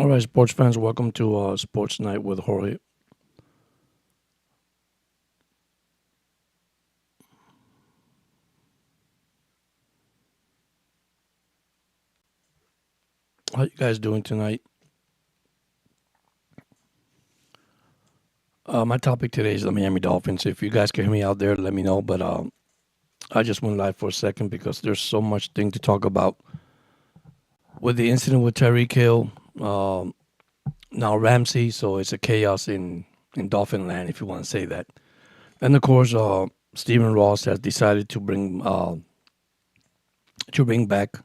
All right, sports fans, welcome to Sports Night with Jorge. How you guys doing tonight? My topic today is the Miami Dolphins. If you guys can hear me out there, let me know. But I just went live for a second because there's so much thing to talk about with the incident with Tyreek Hill, now Ramsey. So it's a chaos in Dolphin land, if you want to say that. And of course, Stephen Ross has decided to bring back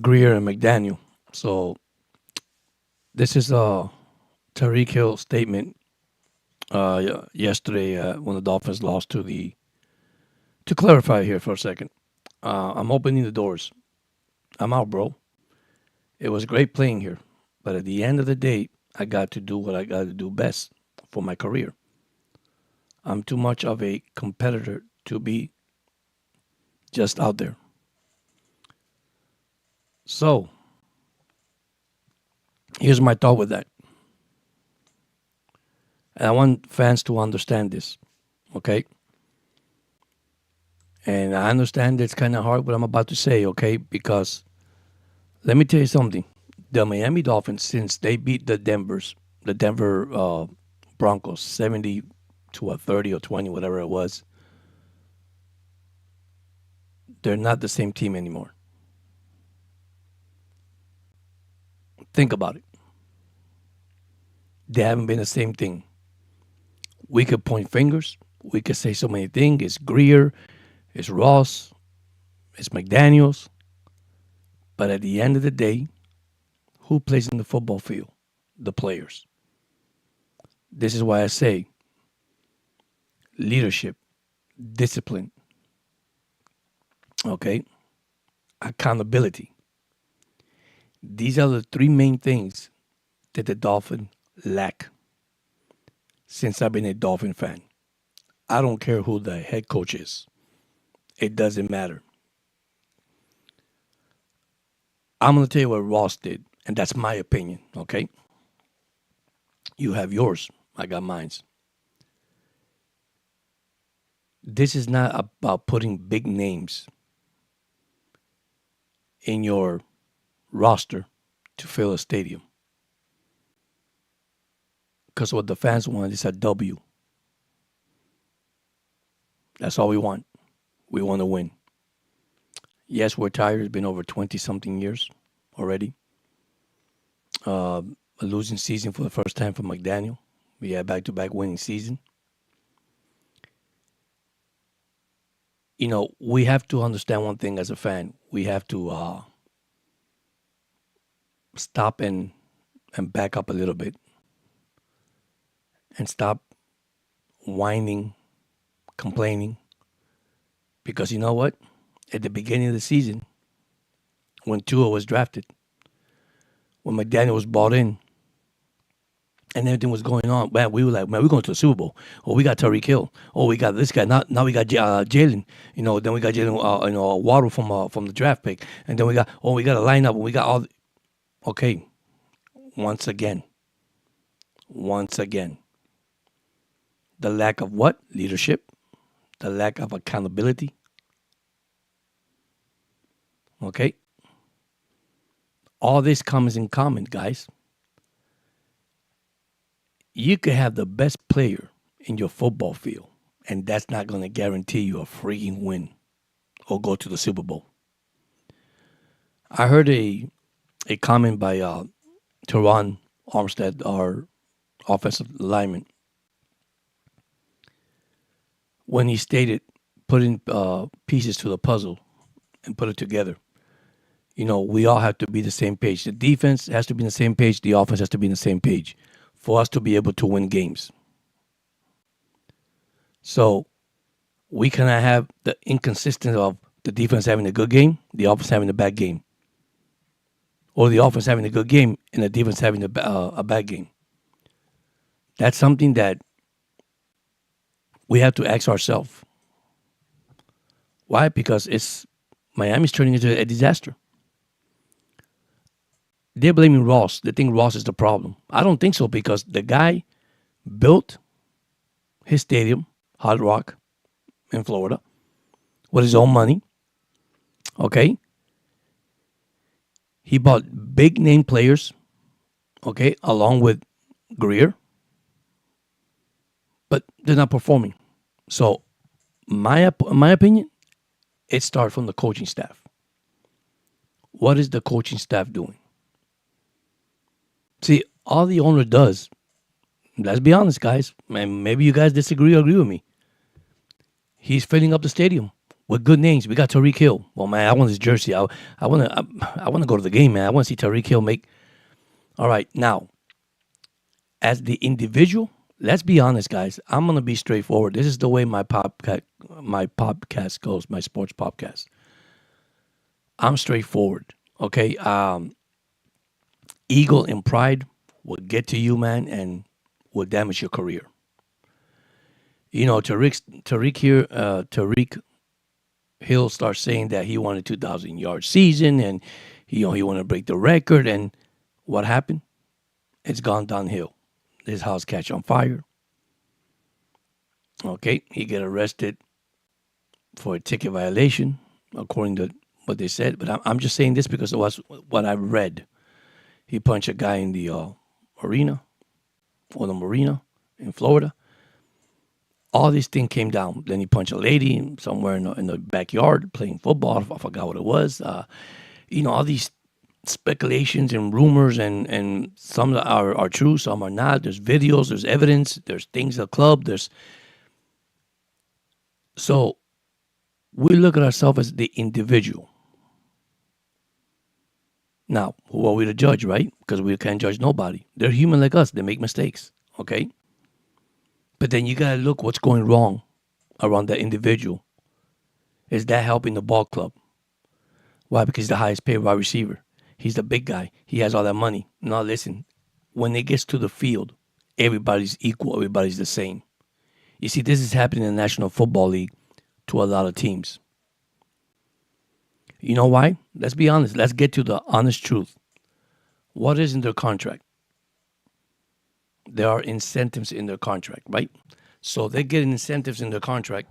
Greer and McDaniel. So this is a Tyreek Hill statement yesterday when the Dolphins lost to the. To clarify here for a second, I'm opening the doors. I'm out, bro. It was great playing here, but at the end of the day, I got to do what I got to do best for my career. I'm too much of a competitor to be just out there. So here's my thought with that, and I want fans to understand this, okay? And I understand it's kind of hard what I'm about to say, okay? Because let me tell you something. The Miami Dolphins, since they beat the Denver Broncos 70 to a 30 or 20, whatever it was, they're not the same team anymore. Think about it. They haven't been the same thing. We could point fingers. We could say so many things. It's Greer, it's Ross, it's McDaniels. But at the end of the day, who plays in the football field? The players. This is why I say leadership, discipline, okay, accountability. These are the three main things that the Dolphins lack since I've been a Dolphin fan. I don't care who the head coach is. It doesn't matter. I'm going to tell you what Ross did, and that's my opinion, okay? You have yours. I got mine. This is not about putting big names in your roster to fill a stadium. Because what the fans want is a W. That's all we want. We want to win. Yes, we're tired. It's been over 20 something years already. A losing season for the first time for McDaniel. We had back to back winning season. You know, we have to understand one thing as a fan. We have to stop and back up a little bit and stop whining, complaining. Because you know what? At the beginning of the season, when Tua was drafted, when McDaniel was brought in, and everything was going on, man, we were like, man, we're going to the Super Bowl. Oh, we got Tyreek Hill. Oh, we got this guy. Now we got Jalen. You know, then we got Jalen, Waddle from the draft pick, and then we got a lineup, and we got all. Okay, once again, the lack of what? Leadership, the lack of accountability. Okay, all this comes in common, guys. You could have the best player in your football field, and that's not going to guarantee you a freaking win or go to the Super Bowl. I heard a comment by Teron Armstead, our offensive lineman, when he stated putting pieces to the puzzle and put it together. You know, we all have to be the same page. The defense has to be on the same page. The offense has to be on the same page for us to be able to win games. So we cannot have the inconsistency of the defense having a good game, the offense having a bad game, or the offense having a good game and the defense having a bad game. That's something that we have to ask ourselves. Why? Because Miami's turning into a disaster. They're blaming Ross. They think Ross is the problem. I don't think so because the guy built his stadium, Hard Rock, in Florida, with his own money. Okay. He bought big name players, okay, along with Greer, but they're not performing. So, my opinion, it starts from the coaching staff. What is the coaching staff doing? See, all the owner does, let's be honest, guys, and maybe you guys disagree or agree with me. He's filling up the stadium with good names. We got Tariq Hill. Well, man, I want his jersey. I want to go to the game, man. I want to see Tariq Hill make. All right, now, as the individual, let's be honest, guys. I'm gonna be straightforward. This is the way my podcast goes, my sports podcast. I'm straightforward. Okay. Ego and pride will get to you, man, and will damage your career. Tariq Hill starts saying that he wanted 2,000 yard season, and he wanted to break the record. And what happened? It's gone downhill. His house catch on fire. Okay, he get arrested for a ticket violation, according to what they said. But I'm just saying this because it was what I read. He punched a guy in the marina in Florida. All these things came down. Then he punched a lady somewhere in the backyard playing football. I forgot what it was. All these speculations and rumors, and some are true, some are not. There's videos, there's evidence, there's things at the club. So we look at ourselves as the individual. Now, who are we to judge, right? Because we can't judge nobody. They're human like us. They make mistakes, okay? But then you got to look what's going wrong around that individual. Is that helping the ball club? Why? Because he's the highest paid wide receiver. He's the big guy. He has all that money. Now, listen, when it gets to the field, everybody's equal. Everybody's the same. You see, this is happening in the National Football League to a lot of teams. You know why? Let's be honest. Let's get to the honest truth. What is in their contract? There are incentives in their contract, right? So they're getting incentives in their contract.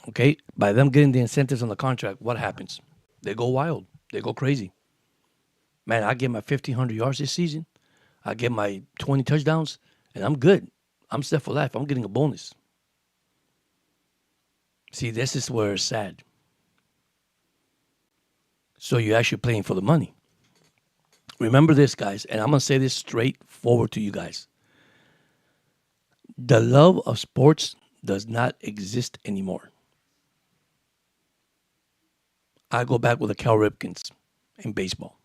Okay? By them getting the incentives on the contract, what happens? They go wild. They go crazy. Man, I get my 1,500 yards this season. I get my 20 touchdowns, and I'm good. I'm set for life. I'm getting a bonus. See, this is where it's sad. So you're actually playing for the money. Remember this, guys, and I'm going to say this straightforward to you guys. The love of sports does not exist anymore. I go back with the Cal Ripkins in baseball.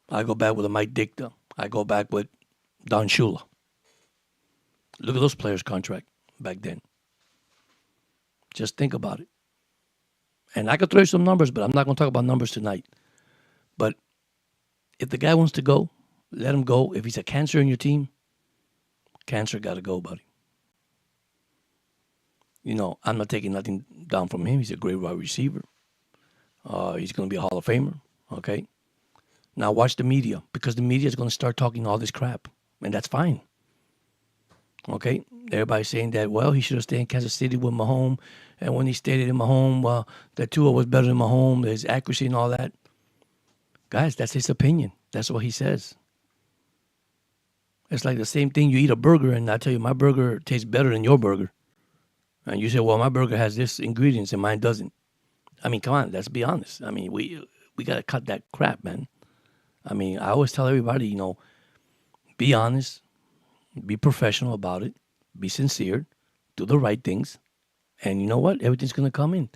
I go back with a Mike Ditka. I go back with Don Shula. Look at those players' contract back then. Just think about it. And I could throw you some numbers, but I'm not going to talk about numbers tonight. But if the guy wants to go, let him go. If he's a cancer in your team, cancer got to go, buddy. I'm not taking nothing down from him. He's a great wide receiver. He's going to be a Hall of Famer. Okay. Now watch the media, because the media is going to start talking all this crap, and that's fine. Okay. Everybody's saying that, well, he should have stayed in Kansas City with Mahomes, and when he stayed in Mahomes, that Tua was better than Mahomes, his accuracy and all that. Guys, that's his opinion. That's what he says. It's like the same thing. You eat a burger, and I tell you, my burger tastes better than your burger. And you say, well, my burger has this ingredients and mine doesn't. I mean, come on, let's be honest. I mean, we got to cut that crap, man. I mean, I always tell everybody, be honest, be professional about it, be sincere, do the right things, and you know what? Everything's going to come in.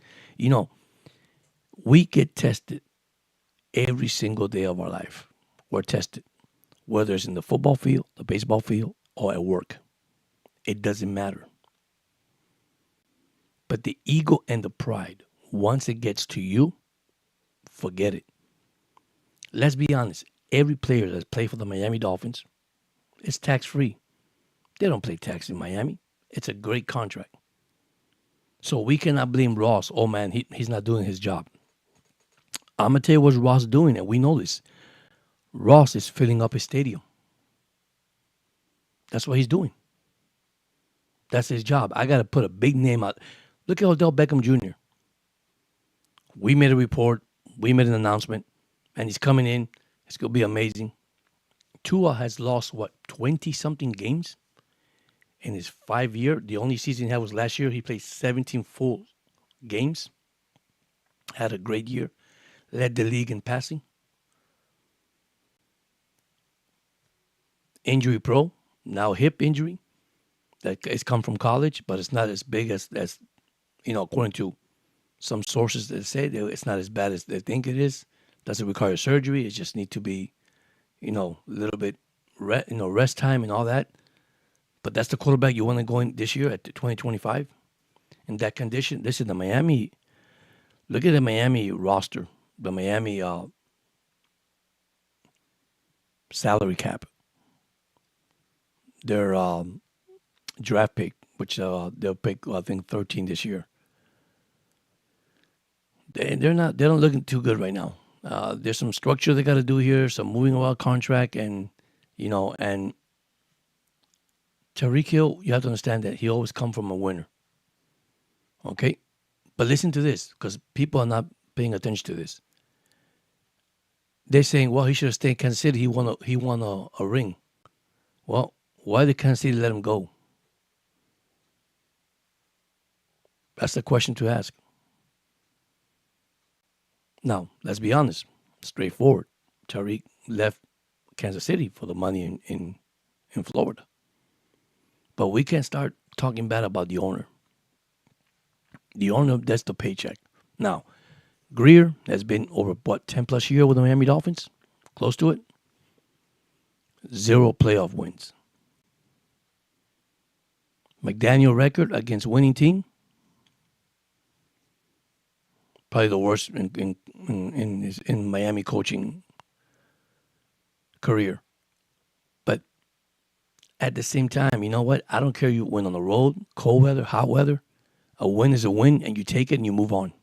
We get tested every single day of our life. We're tested, whether it's in the football field, the baseball field, or at work. It doesn't matter. But the ego and the pride, once it gets to you, forget it. Let's be honest. Every player that's played for the Miami Dolphins is tax-free. They don't pay tax in Miami. It's a great contract. So we cannot blame Ross. Oh, man, he's not doing his job. I'm gonna tell you what Ross doing, and we know this. Ross is filling up his stadium. That's what he's doing. That's his job. I gotta put a big name out. Look at Odell Beckham Jr. We made a report. We made an announcement, and he's coming in. It's gonna be amazing. Tua has lost what 20 something games in his 5 year. The only season he had was last year. He played 17 full games. Had a great year. Led the league in passing. Injury pro. Now hip injury. That it's come from college, but it's not as big as according to some sources that say that it's not as bad as they think it is. Doesn't require surgery. It just need to be, a little bit, rest time and all that. But that's the quarterback you want to go in this year at 2025 in that condition. This is the Miami. Look at the Miami roster, the Miami salary cap, their draft pick, which they'll pick I think 13 this year. They don't look too good right now. There's some structure they got to do here, some moving around contract, and Tyreek Hill. You have to understand that he always come from a winner. Okay, but listen to this because people are not paying attention to this. They're saying, well, he should have stayed in Kansas City. He won a ring. Well, why did Kansas City let him go? That's the question to ask. Now, let's be honest, straightforward. Tariq left Kansas City for the money in Florida. But we can't start talking bad about the owner. The owner, that's the paycheck. Now, Greer has been over, 10 plus years with the Miami Dolphins? Close to it. 0 playoff wins. McDaniel record against winning team? Probably the worst in Miami coaching career. But at the same time, you know what? I don't care you win on the road, cold weather, hot weather. A win is a win, and you take it and you move on.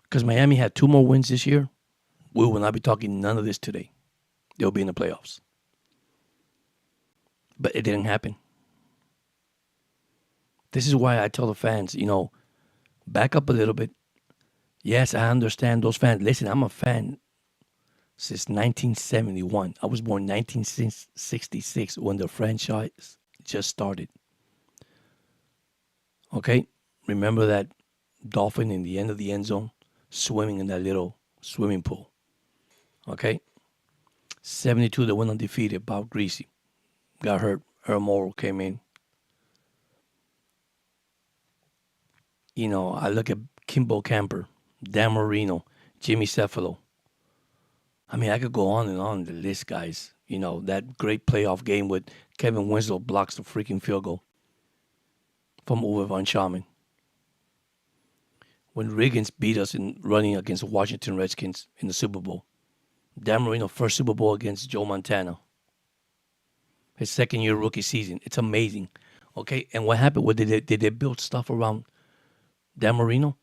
Because Miami had 2 more wins this year, we will not be talking none of this today. They'll be in the playoffs. But it didn't happen. This is why I tell the fans, back up a little bit. Yes, I understand those fans. Listen, I'm a fan since 1971. I was born 1966 when the franchise just started. Okay? Remember that dolphin in the end of the end zone swimming in that little swimming pool. Okay? 72, they went undefeated. Bob Greasy got hurt. Earl Morrow came in. I look at Kimbo Camper, Dan Marino, Jimmy Cephalo. I mean, I could go on and on the list, guys. That great playoff game with Kevin Winslow blocks the freaking field goal from Uwe von Schaman. When Riggins beat us in running against Washington Redskins in the Super Bowl. Dan Marino, first Super Bowl against Joe Montana. His second year rookie season. It's amazing. Okay, and what happened? Did they build stuff around Dan Marino?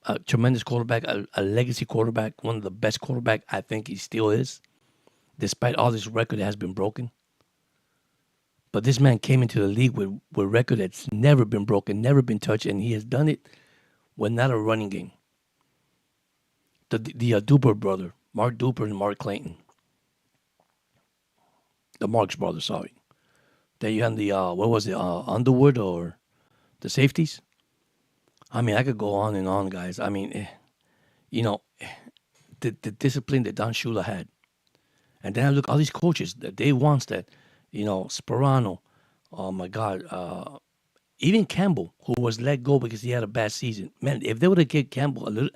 A tremendous quarterback, a legacy quarterback, one of the best quarterback I think he still is, despite all this record that has been broken. But this man came into the league with a record that's never been broken, never been touched, and he has done it with not a running game. The Duper brother, Mark Duper and Mark Clayton. The Marks brothers, sorry. Then you had the, Underwood or the safeties? I mean, I could go on and on, guys. I mean, the discipline that Don Shula had. And then I look all these coaches that they wants that, Sperano, oh my God, even Campbell, who was let go because he had a bad season. Man, if they would have given Campbell a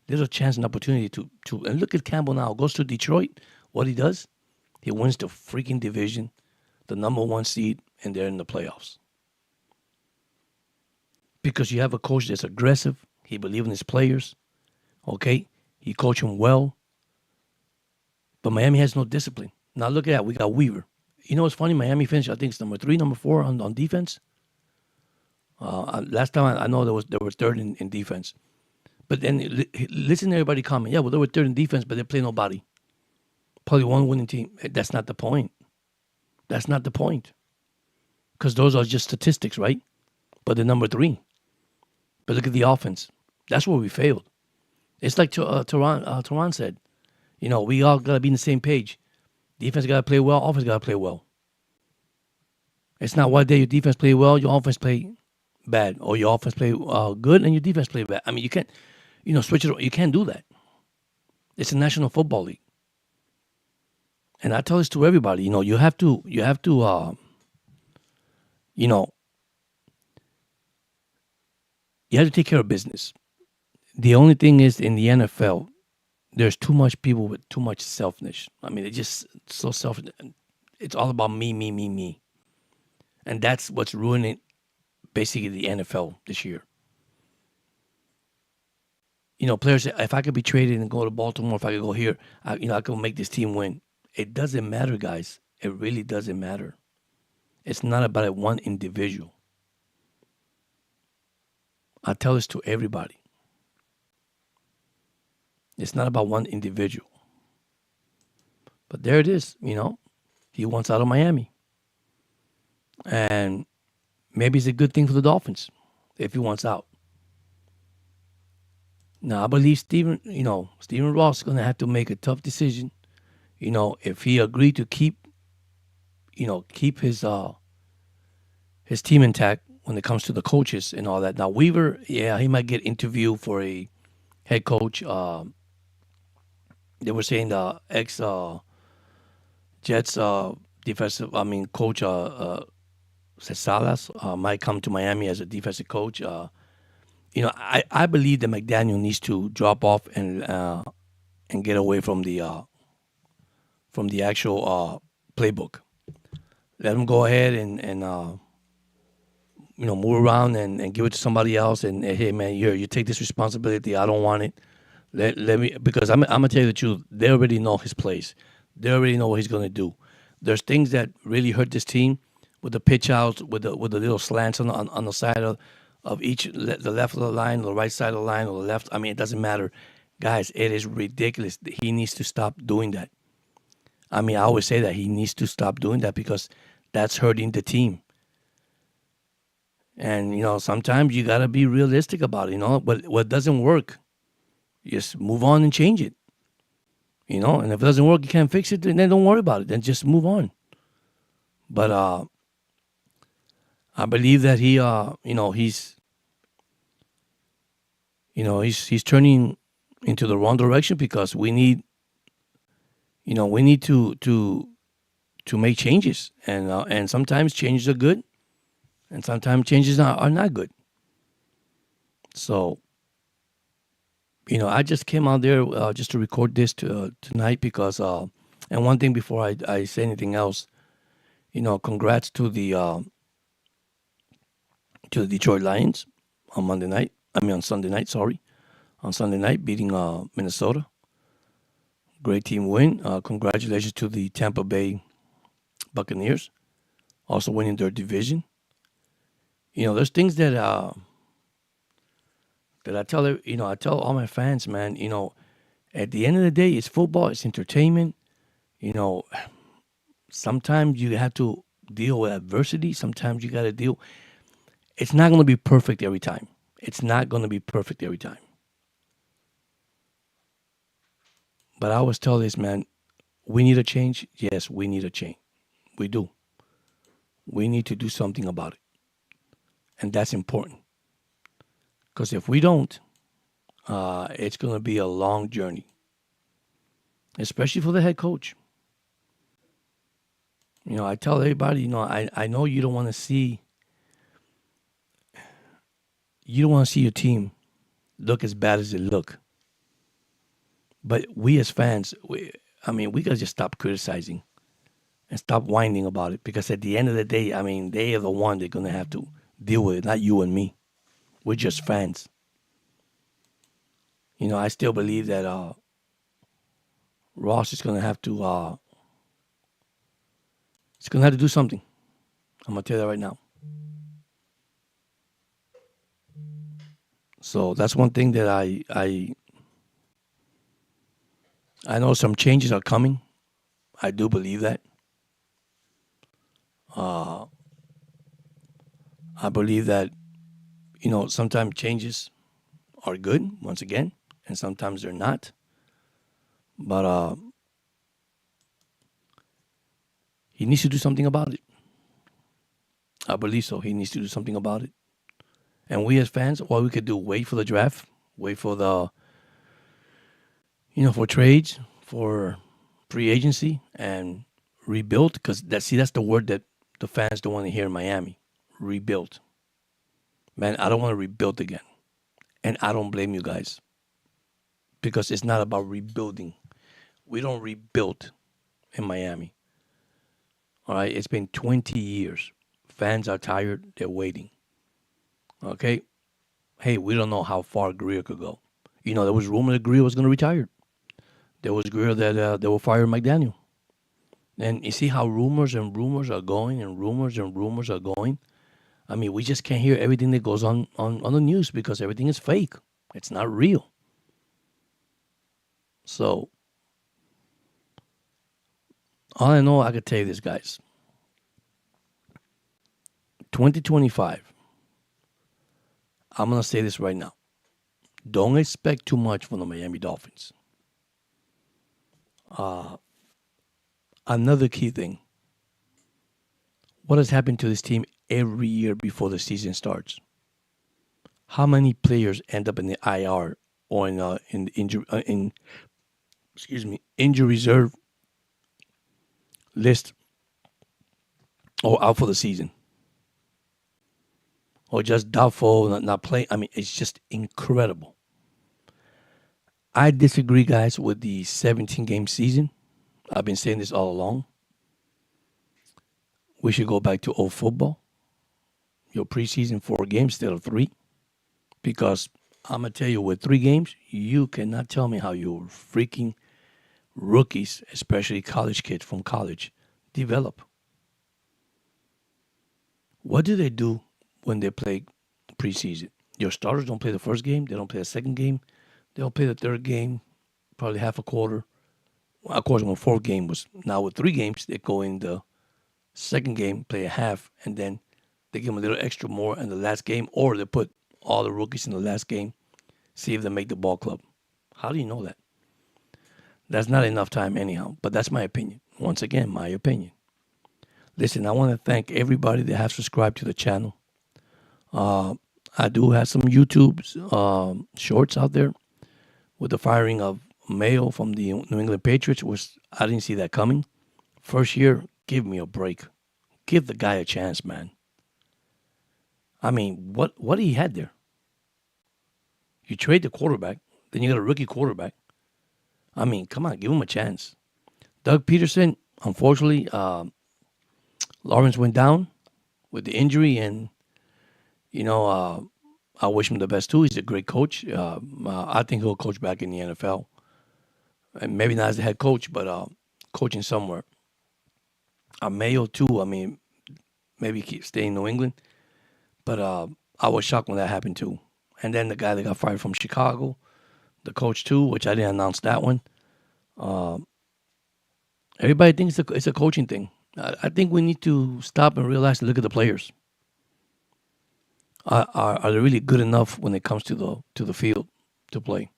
little chance and opportunity to and look at Campbell now, goes to Detroit, what he does, he wins the freaking division, the number 1 seed, and they're in the playoffs. Because you have a coach that's aggressive. He believes in his players. Okay? He coached them well. But Miami has no discipline. Now look at that. We got Weaver. You know what's funny? Miami finished, I think it's number 3, number 4 on defense. Last time I know they were third in defense. But then listen to everybody comment. Yeah, well, they were third in defense, but they play nobody. Probably one winning team. That's not the point. That's not the point. Because those are just statistics, right? But they're number three. But look at the offense. That's where we failed. It's like Tehran said. We all got to be on the same page. Defense got to play well. Offense got to play well. It's not one day your defense play well, your offense play bad, or your offense play good and your defense play bad. I mean, you can't, switch it. You can't do that. It's a National Football League, and I tell this to everybody. You have to, you know, you have to take care of business. The only thing is in the NFL, there's too much people with too much selfishness. I mean, it's just so selfish. It's all about me, me, me, me. And that's what's ruining basically the NFL this year. Players say, if I could be traded and go to Baltimore, if I could go here, I could make this team win. It doesn't matter, guys. It really doesn't matter. It's not about one individual. I tell this to everybody. It's not about one individual. But there it is, He wants out of Miami. And maybe it's a good thing for the Dolphins if he wants out. Now, I believe Stephen Ross is going to have to make a tough decision. If he agreed to keep his team intact when it comes to the coaches and all that. Now, Weaver, yeah, he might get interviewed for a head coach. They were saying the ex Jets defensive, coach Salas might come to Miami as a defensive coach. I believe that McDaniel needs to drop off and get away from the actual playbook. Let him go ahead and move around and give it to somebody else. And hey, man, you take this responsibility. I don't want it. Let me, because I'm gonna tell you the truth. They already know his place. They already know what he's gonna do. There's things that really hurt this team with the pitch outs, with the little slants on the side of each, the left of the line, the right side of the line, or the left. I mean, it doesn't matter, guys. It is ridiculous. He needs to stop doing that. I mean, I always say that he needs to stop doing that because that's hurting the team. And sometimes you gotta be realistic about it. What doesn't work, just move on and change it. And if it doesn't work, you can't fix it, then don't worry about it. Then just move on. But I believe that he's turning into the wrong direction because we need to make changes, and sometimes changes are good, and sometimes changes are not good. So, I just came out there just to record this tonight because, and one thing before I say anything else, congrats to the Detroit Lions on on Sunday night, sorry. On Sunday night, beating Minnesota. Great team win. Congratulations to the Tampa Bay Buccaneers, also winning their division. There's things that I tell all my fans, man. At the end of the day, it's football, it's entertainment. Sometimes you have to deal with adversity. Sometimes you got to deal. It's not going to be perfect every time. It's not going to be perfect every time. But I always tell this, man, we need a change. Yes, we need a change. We do. We need to do something about it. And that's important. Because if we don't, it's going to be a long journey, especially for the head coach. I tell everybody, I know you don't want to see your team look as bad as it look. But we as fans, we got to just stop criticizing and stop whining about it, because at the end of the day, they are the one they're going to have to deal with it, not you and me. We're just fans. I still believe that Ross is going to have to do something. I'm going to tell you that right now. So that's one thing that I know some changes are coming. I do believe that. Uh, I believe that sometimes changes are good once again, and sometimes they're not. But he needs to do something about it. I believe so. He needs to do something about it. And we as fans, what we could do, wait for the draft, wait for for trades, for free agency, and rebuild. Because that's the word that the fans don't want to hear in Miami. Rebuild. Man, I don't want to rebuild again. And I don't blame you guys. Because it's not about rebuilding. We don't rebuild in Miami. All right, it's been 20 years. Fans are tired. They're waiting. Okay? Hey, we don't know how far Greer could go. There was rumor that Greer was going to retire. There was Greer that they will fire McDaniel. And you see how rumors and rumors are going and rumors and rumors are going? I mean, we just can't hear everything that goes on the news because everything is fake. It's not real. So, all I know, I could tell you this, guys. 2025, I'm going to say this right now. Don't expect too much from the Miami Dolphins. Another key thing. What has happened to this team every year before the season starts? How many players end up in the IR or in the injury reserve list or out for the season? Or just doubtful, not playing. I mean, it's just incredible. I disagree, guys, with the 17-game season. I've been saying this all along. We should go back to old football. Your preseason 4 games instead of 3. Because I'm going to tell you, with 3 games, you cannot tell me how your freaking rookies, especially college kids from college, develop. What do they do when they play preseason? Your starters don't play the first game. They don't play the second game. They don't play the third game, probably half a quarter. Well, of course, when 4th game was now with 3 games, they go in the second game, play a half, and then they give them a little extra more in the last game, or they put all the rookies in the last game, see if they make the ball club. How do you know that? That's not enough time anyhow, but that's my opinion. Once again, my opinion. Listen, I want to thank everybody that has subscribed to the channel. I do have some YouTube shorts out there with the firing of Mayo from the New England Patriots, which I didn't see that coming. First year, give me a break. Give the guy a chance, man. I mean, what he had there? You trade the quarterback, then you got a rookie quarterback. I mean, come on, give him a chance. Doug Peterson, unfortunately, Lawrence went down with the injury, and I wish him the best too. He's a great coach. I think he'll coach back in the NFL, and maybe not as the head coach, but coaching somewhere. Mayo too. I mean, maybe keep staying in New England, but I was shocked when that happened too. And then the guy that got fired from Chicago, the coach too, which I didn't announce that one. Everybody thinks it's a coaching thing. I think we need to stop and realize and look at the players. Are they really good enough when it comes to the field to play?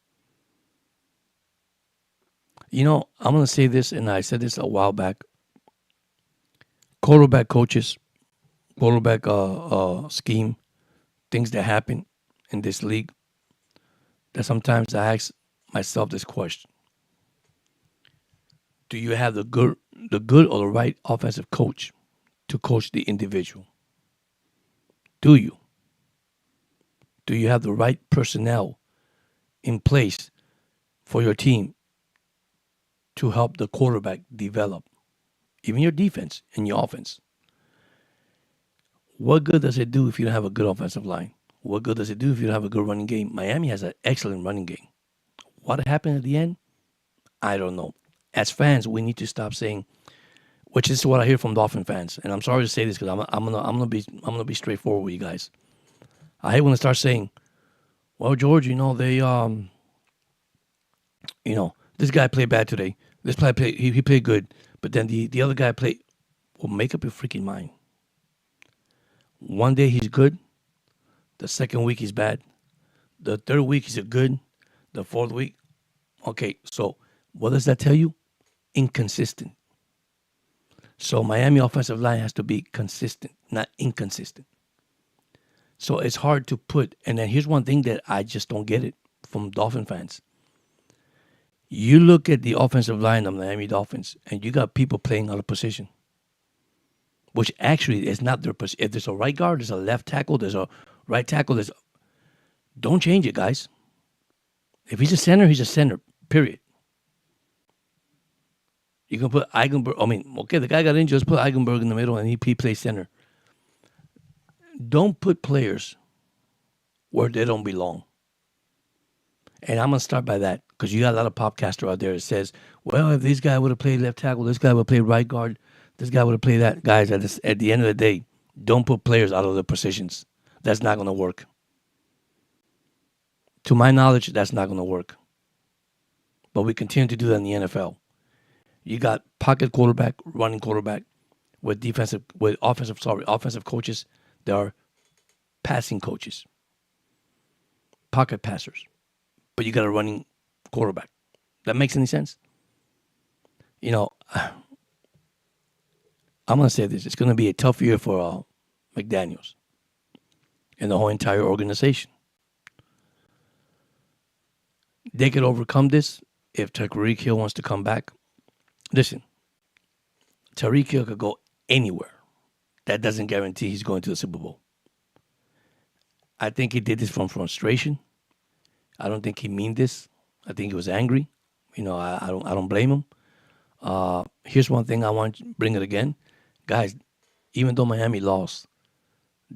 I'm going to say this, and I said this a while back. Quarterback coaches, quarterback scheme, things that happen in this league, that sometimes I ask myself this question. Do you have the good or the right offensive coach to coach the individual? Do you? Do you have the right personnel in place for your team to help the quarterback develop? Even your defense and your offense. What good does it do if you don't have a good offensive line? What good does it do if you don't have a good running game? Miami has an excellent running game. What happened at the end? I don't know. As fans, we need to stop saying, which is what I hear from Dolphin fans, and I'm sorry to say this because I'm gonna be straightforward with you guys. I hate when they start saying, Well, George, this guy played bad today. This player played he played good, but then the other guy played. Well, make up your freaking mind. One day he's good, the second week he's bad, the third week he's a good, the fourth week. Okay, so what does that tell you? Inconsistent. So Miami offensive line has to be consistent, not inconsistent. So it's hard to put. And then here's one thing that I just don't get it from Dolphin fans. You look at the offensive line of Miami Dolphins, and you got people playing out of position, which actually is not their position. If there's a right guard, there's a left tackle, there's a right tackle. Don't change it, guys. If he's a center, he's a center. Period. You can put Eigenberg. I mean, okay, the guy got injured. Just put Eigenberg in the middle, and he plays center. Don't put players where they don't belong. And I'm gonna start by that because you got a lot of popcaster out there that says, "Well, if this guy would have played left tackle, this guy would have played right guard, this guy would have played that." Guys, at the end of the day, don't put players out of their positions. That's not gonna work. To my knowledge, that's not gonna work. But we continue to do that in the NFL. You got pocket quarterback, running quarterback, with offensive coaches. There are passing coaches, pocket passers, but you got a running quarterback. That makes any sense? You know, I'm gonna say this: it's gonna be a tough year for McDaniels and the whole entire organization. They could overcome this if Tyreek Hill wants to come back. Listen, Tyreek Hill could go anywhere. That doesn't guarantee he's going to the Super Bowl. I think he did this from frustration. I don't think he meant this. I think he was angry. I don't blame him. Here's one thing I want to bring it again. Guys, even though Miami lost,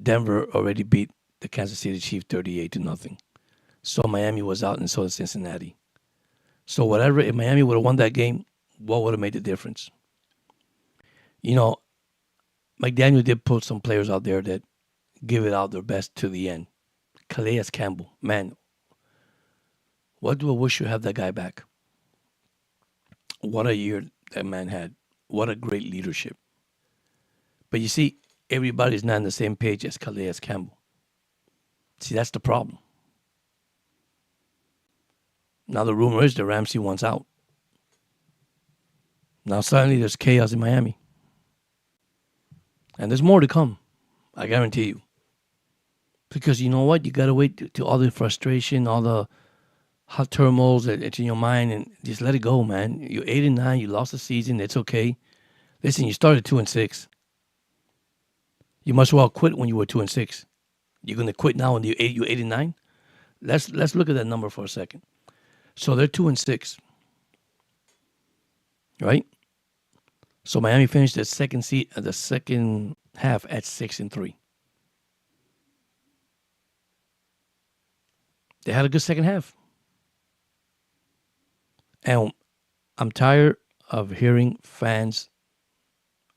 Denver already beat the Kansas City Chiefs 38-0. So Miami was out and so did Cincinnati. So whatever, if Miami would have won that game, what would have made the difference? McDaniel did put some players out there that give it out their best to the end. Calais Campbell, man, what do I wish you have that guy back? What a year that man had. What a great leadership. But you see, everybody's not on the same page as Calais Campbell. See, that's the problem. Now the rumor is that Ramsey wants out. Now suddenly there's chaos in Miami. And there's more to come. I guarantee you. Because you know what? You got to wait to all the frustration, all the hot turmoils that's in your mind, and just let it go, man. You're 8-9. You lost the season. It's okay. Listen, you started 2-6. You must well quit when you were 2-6. You're gonna quit now when you're 8-9. Let's look at that number for a second. So they're 2-6, right? So Miami finished the second half at 6-3. They had a good second half. And I'm tired of hearing fans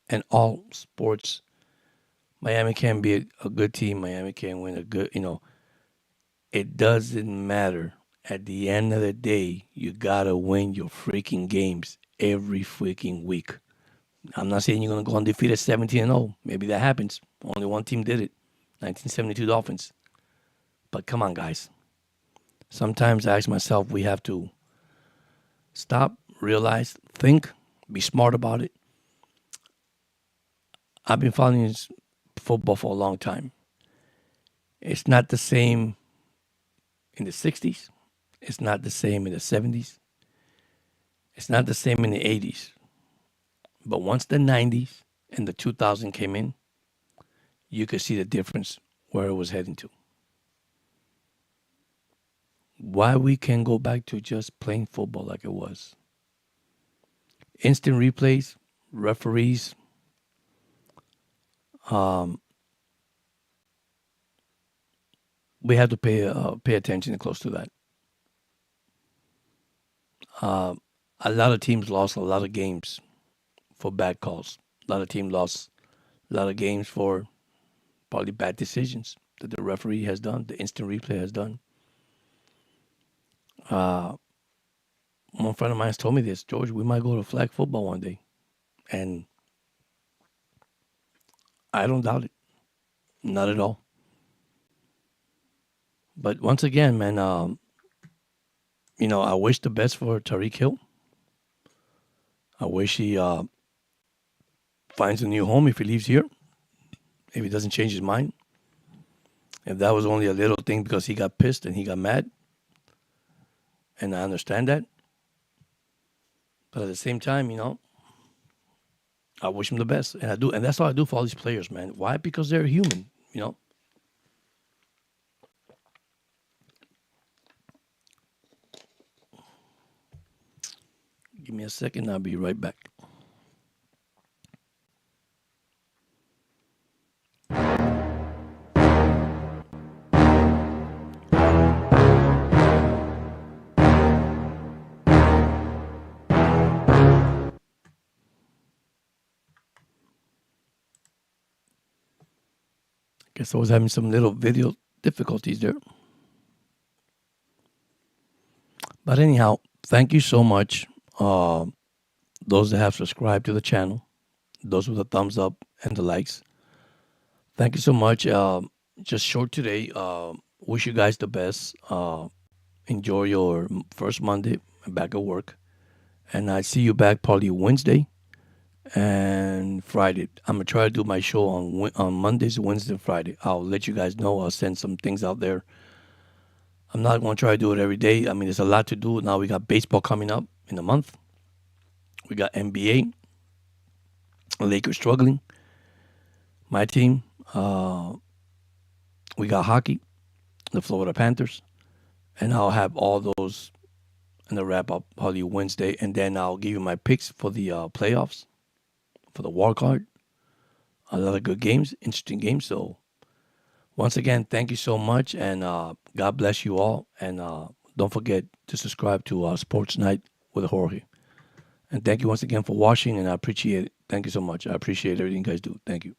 and all sports. Miami can be a good team. Miami can win a good, it doesn't matter. At the end of the day, you got to win your freaking games every freaking week. I'm not saying you're going to go undefeated 17-0. Maybe that happens. Only one team did it. 1972 Dolphins. But come on, guys. Sometimes I ask myself, we have to stop, realize, think, be smart about it. I've been following football for a long time. It's not the same in the 60s. It's not the same in the 70s. It's not the same in the 80s. But once the 90s and the 2000 came in, you could see the difference where it was heading to. Why we can't go back to just playing football like it was. Instant replays, referees, we have to pay attention close to that. A lot of teams lost a lot of games for bad calls. A lot of teams lost a lot of games for probably bad decisions that the referee has done, the instant replay has done. Uh, one friend of mine has told me this, George, we might go to flag football one day. And I don't doubt it. Not at all. But once again, man, I wish the best for Tariq Hill. I wish he finds a new home if he leaves here, if he doesn't change his mind. If that was only a little thing because he got pissed and he got mad, and I understand that. But at the same time, I wish him the best, and I do, and that's all I do for all these players, man. Why? Because they're human, Give me a second, I'll be right back. Guess I was having some little video difficulties there. But anyhow, thank you so much. Those that have subscribed to the channel, those with the thumbs up and the likes. Thank you so much. Just short today. Wish you guys the best. Enjoy your first Monday back at work. And I see you back probably Wednesday and Friday. I'm going to try to do my show on Mondays, Wednesday, and Friday. I'll let you guys know. I'll send some things out there. I'm not going to try to do it every day. I mean, there's a lot to do. Now we got baseball coming up in a month. We got NBA. Lakers struggling. My team. We got hockey. The Florida Panthers. And I'll have all those in the wrap up probably Wednesday. And then I'll give you my picks for the playoffs, for the wild card. A lot of good games, interesting games. So once again, thank you so much. And God bless you all. And don't forget to subscribe to Sports Night with Jorge. And thank you once again for watching, and I appreciate it. Thank you so much. I appreciate everything you guys do. Thank you.